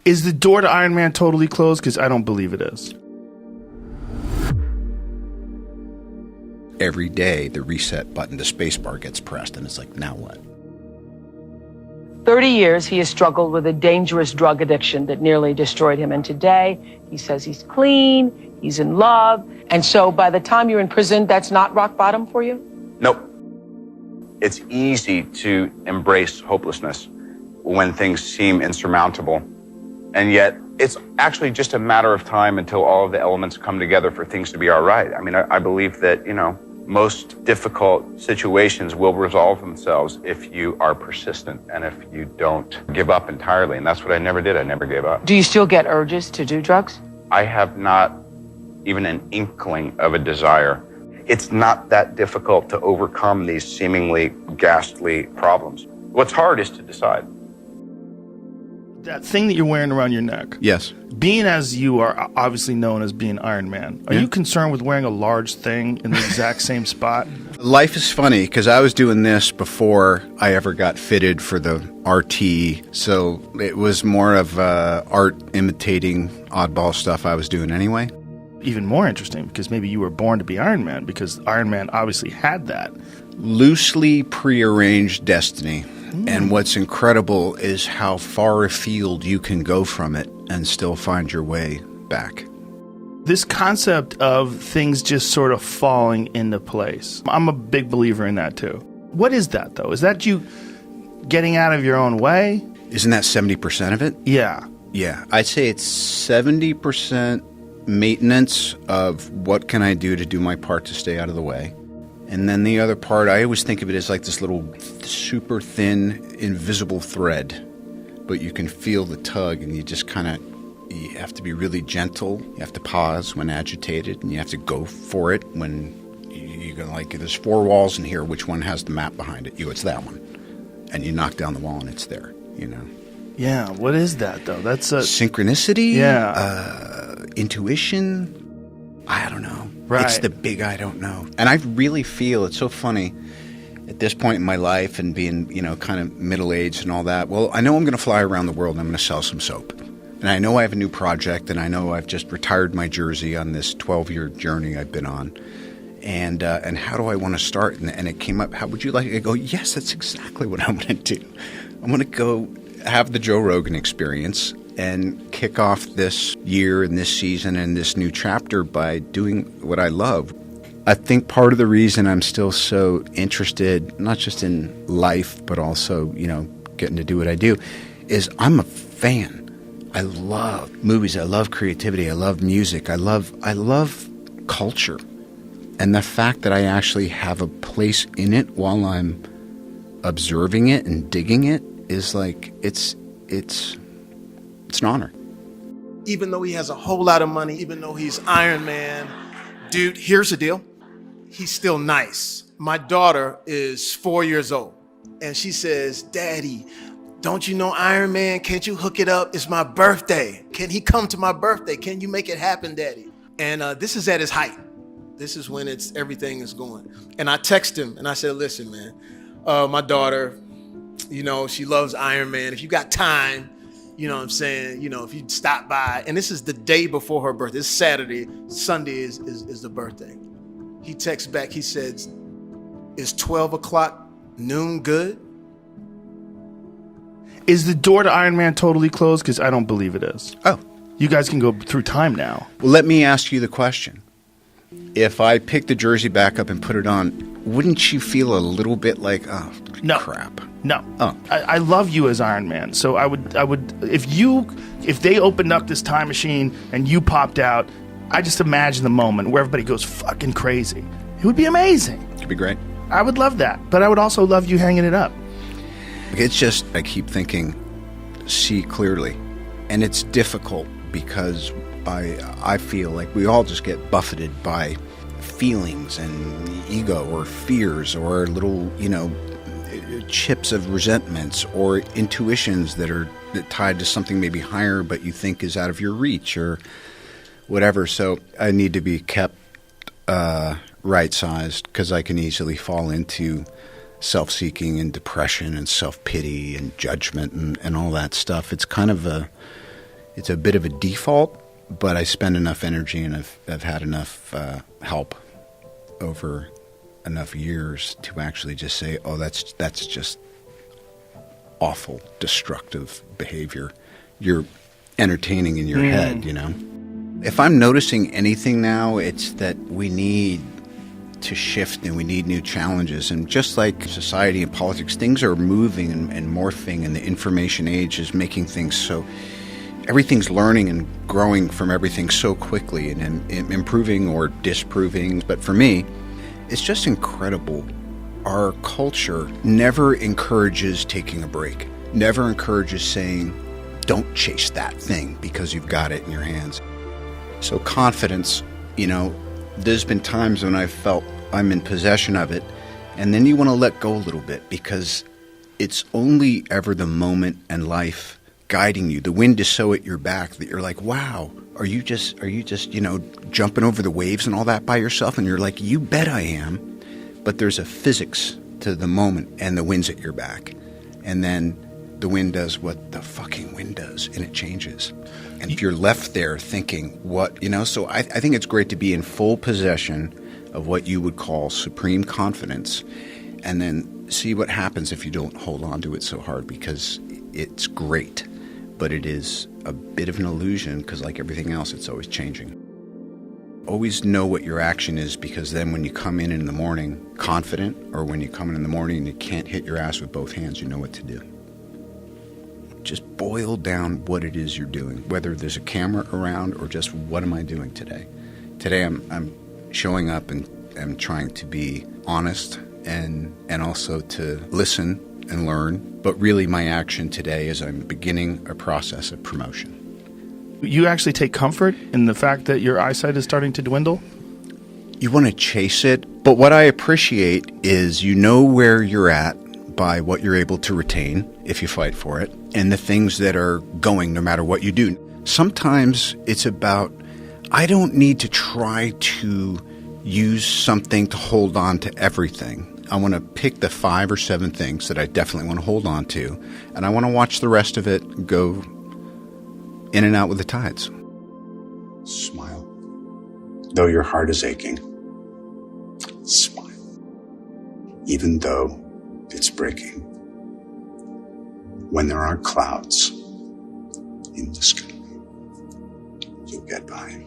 Is the door to Iron Man totally closed? Because I don't believe it is. Every day, the reset button, the space bar gets pressed, and it's like, now what? 30 years he has struggled with a dangerous drug addiction that nearly destroyed him. And today, he says he's clean, he's in love. And so by the time you're in prison, that's not rock bottom for you? Nope. It's easy to embrace hopelessness when things seem insurmountable. And yet, it's actually just a matter of time until all of the elements come together for things to be all right. I mean, I believe that, most difficult situations will resolve themselves if you are persistent and if you don't give up entirely. And that's what I never did. I never gave up. Do you still get urges to do drugs? I have not even an inkling of a desire. It's not that difficult to overcome these seemingly ghastly problems. What's hard is to decide. That thing that you're wearing around your neck. Yes. Being as you are obviously known as being Iron Man, are you concerned with wearing a large thing in the exact same spot? Life is funny because I was doing this before I ever got fitted for the RT, so it was more of art imitating oddball stuff I was doing anyway. Even more interesting because maybe you were born to be Iron Man because Iron Man obviously had that. Loosely prearranged destiny. And what's incredible is how far afield you can go from it and still find your way back. This concept of things just sort of falling into place. I'm a big believer in that too. What is that though? Is that you getting out of your own way? Isn't that 70% of it? Yeah. Yeah. I'd say it's 70% maintenance of what can I do to do my part to stay out of the way. And then the other part, I always think of it as like this little super thin, invisible thread. But you can feel the tug and you just you have to be really gentle. You have to pause when agitated and you have to go for it when you're going to like, there's 4 walls in here, which one has the map behind it? It's that one. And you knock down the wall and it's there, Yeah, what is that though? That's a... Synchronicity? Yeah. Intuition? I don't know. Right. It's the big I don't know. And I really feel, it's so funny, at this point in my life and being, kind of middle-aged and all that, well, I know I'm going to fly around the world and I'm going to sell some soap. And I know I have a new project and I know I've just retired my jersey on this 12-year journey I've been on. And how do I want to start? And it came up, how would you like it? I go, yes, that's exactly what I'm going to do. I'm going to go have the Joe Rogan experience and kick off this year and this season and this new chapter by doing what I love. I think part of the reason I'm still so interested, not just in life, but also, getting to do what I do, is I'm a fan. I love movies. I love creativity. I love music. I love culture. And the fact that I actually have a place in it while I'm observing it and digging it is like, it's an honor. Even though he has a whole lot of money, even though he's Iron Man, dude, here's the deal. He's still nice. My daughter is 4 years old, and she says, Daddy, don't you know Iron Man? Can't you hook it up? It's my birthday. Can he come to my birthday? Can you make it happen, Daddy? And this is at his height. This is when everything is going. And I text him, and I said, listen, man, my daughter, she loves Iron Man. If you got time, you know what I'm saying? If you'd stop by, and this is the day before her birthday. It's Saturday. Sunday is the birthday. He texts back. He says, is 12 o'clock noon good? Is the door to Iron Man totally closed? Because I don't believe it is. Oh. You guys can go through time now. Well, let me ask you the question. If I pick the jersey back up and put it on, wouldn't you feel a little bit like, oh, no. crap? No. Oh. I love you as Iron Man. So I would if they opened up this time machine and you popped out, I just imagine the moment where everybody goes fucking crazy. It would be amazing. It'd be great. I would love that. But I would also love you hanging it up. It's just, I keep thinking, see clearly. And it's difficult because I feel like we all just get buffeted by feelings and ego or fears or little, chips of resentments or intuitions that are tied to something maybe higher but you think is out of your reach or whatever. So I need to be kept right-sized because I can easily fall into self-seeking and depression and self-pity and judgment and all that stuff. It's kind of It's a bit of a default, but I spend enough energy and I've had enough help over enough years to actually just say, oh, that's just awful, destructive behavior. You're entertaining in your head, you know? If I'm noticing anything now, it's that we need to shift and we need new challenges. And just like society and politics, things are moving and morphing, and the information age is making things so... Everything's learning and growing from everything so quickly and improving or disproving. But for me, it's just incredible. Our culture never encourages taking a break, never encourages saying, don't chase that thing because you've got it in your hands. So confidence, you know, there's been times when I've felt I'm in possession of it, and then you want to let go a little bit because it's only ever the moment and life guiding you. The wind is so at your back that you're like, wow, are you just, you know, jumping over the waves and all that by yourself? And you're like, you bet I am. But there's a physics to the moment, and the wind's at your back. And then the wind does what the fucking wind does, and it changes. And if you're left there thinking, what, you know, so I think it's great to be in full possession of what you would call supreme confidence, and then see what happens if you don't hold on to it so hard, because it's great. But it is a bit of an illusion because, like everything else, it's always changing. Always know what your action is, because then when you come in the morning confident, or when you come in the morning and you can't hit your ass with both hands, you know what to do. Just boil down what it is you're doing, whether there's a camera around or just what am I doing today. Today I'm showing up and I'm trying to be honest and also to listen and learn. But really my action today is I'm beginning a process of promotion. You actually take comfort in the fact that your eyesight is starting to dwindle? You want to chase it, but what I appreciate is you know where you're at by what you're able to retain if you fight for it, and the things that are going no matter what you do. Sometimes it's about, I don't need to try to use something to hold on to everything. I want to pick the 5 or 7 things that I definitely want to hold on to, and I want to watch the rest of it go in and out with the tides. Smile. Though your heart is aching, smile. Even though it's breaking. When there are clouds in the sky, you'll get by.